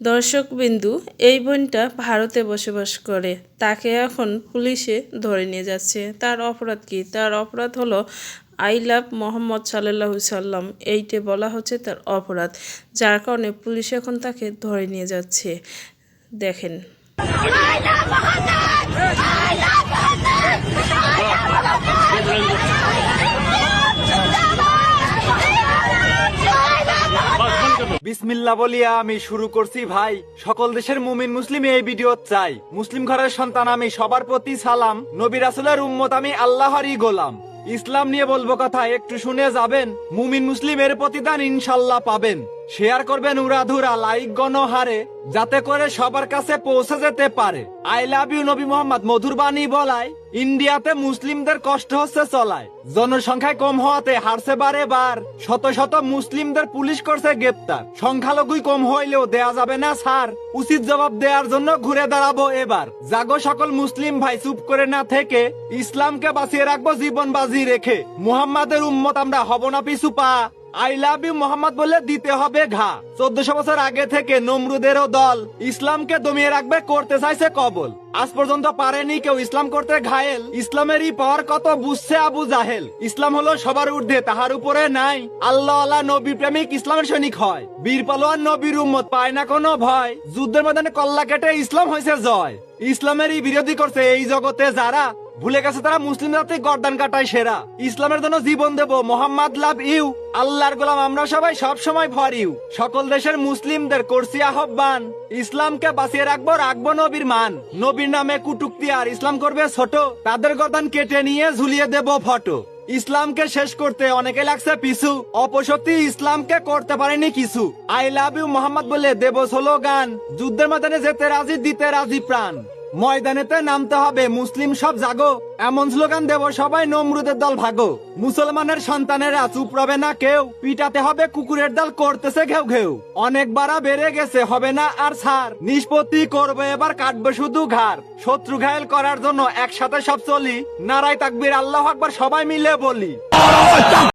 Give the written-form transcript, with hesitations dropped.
দর্শকবিন্দু, এই বোনটা ভারতে বসবাস করে। তাকে এখন পুলিশে ধরে নিয়ে যাচ্ছে। তার অপরাধ কি? তার অপরাধ হলো আই লাভ মোহাম্মদ সাল্লাল্লাহু সাল্লাম, এইটে বলা হচ্ছে তার অপরাধ, যার কারণে পুলিশ এখন তাকে ধরে নিয়ে যাচ্ছে। দেখেন। বিসমিল্লাহ বলিয়া আমি শুরু করছি ভাই। সকল দেশের মুমিন মুসলিম এই ভিডিও চাই। মুসলিম ঘরের সন্তান আমি, সবার প্রতি সালাম। নবী রাসূলের উম্মত আমি, আল্লাহরই গোলাম। ইসলাম নিয়ে বলবো কথা, একটু শুনে যাবেন। মুমিন মুসলিম এর প্রতিদান ইনশাল্লাহ পাবেন। শেয়ার করবেন উড়াধুরা, লাইক গণহারে, যাতে করে সবার কাছে পৌঁছে যেতে পারে। আই লাভ ইউ নবী মোহাম্মদ মধুর বাণী বলায় ইন্ডিয়াতে মুসলিমদের কষ্ট হচ্ছে চলায়। জনসংখ্যায় কম হওয়াতে হারছে বারে বার। শত শত মুসলিমদের পুলিশ করছে গ্রেপ্তার। সংখ্যালঘুই কম হইলেও দেয়া যাবে না ছাড়। উচিত জবাব দেওয়ার জন্য ঘুরে দাঁড়াবো এবার। জাগো সকল মুসলিম ভাই, চুপ করে না থেকে ইসলামকে বাঁচিয়ে রাখবো জীবন বাজি রেখে। মুহাম্মাদের উম্মত আমরা হব না পিছু পা। আই লাভ ইউ মোহাম্মদ বলে দিতে হবে ঘা। 1400 বছর আগে থেকে নমরুদেরও দল ইসলামকে দমিয়ে রাখবে, করতে চাইছে কবল। আজ পর্যন্ত পারেনি কেউ ইসলাম করতে ঘায়েল। ইসলামেরই পাওয়ার কত বুঝছে আবু জাহেল। ইসলাম হলো সবার ঊর্ধ্বে, তাহার উপরে নাই। আল্লাহ আল্লাহ নবী প্রেমিক ইসলামের সৈনিক হয়। বীর পালোয়ান নবীর উম্মত পায় না কোনো ভয়। যুদ্ধের ময়দানে কল্লা কেটে ইসলাম হয়েছে জয়। ইসলামেরই বিরোধী করছে এই জগতে যারা, ভুলে গেছে তারা মুসলিম জাতি গর্দান কাটায় সেরা। ইসলামের জন্য জীবন দেব, মোহাম্মদ লাভ ইউ। আল্লাহর গোলাম আমরা সবাই, সব সময় ভর ইউ। সকল দেশের মুসলিমদের করছি আহ্বান, ইসলামকে বাঁচিয়ে রাখবো, রাখবো নবীর মান। নবীর নামে কুটুক্তি আর ইসলাম করবে ছোট, তাদের গর্দান কেটে নিয়ে ঝুলিয়ে দেব ফটো। ইসলামকে শেষ করতে অনেকে লাগছে পিছু, অপশক্তি ইসলামকে করতে পারেনি কিছু। আই লাভ ইউ মোহাম্মদ বলে দেব স্লোগান, যুদ্ধের ময়দানে যেতে রাজি, দিতে রাজি প্রাণ। ময়দানেতে নামতে হবে মুসলিম সব জাগো, এমন স্লোগান দেব সবাই, নমরুদের দল ভাগো। মুসলমানের সন্তানেরা চুপ রবে না কেউ, পিটাতে হবে কুকুরের দল করতেছে ঘেউ ঘেউ। অনেক বাড়া বেড়ে গেছে, হবে না আর ছাড়। নিষ্পত্তি করবে এবার, কাটবে শুধু ঘাড়। শত্রু ঘায়েল করার জন্য একসাথে সব চলি, নারায় তাকবীর আল্লাহু আকবার সবাই মিলে বলি।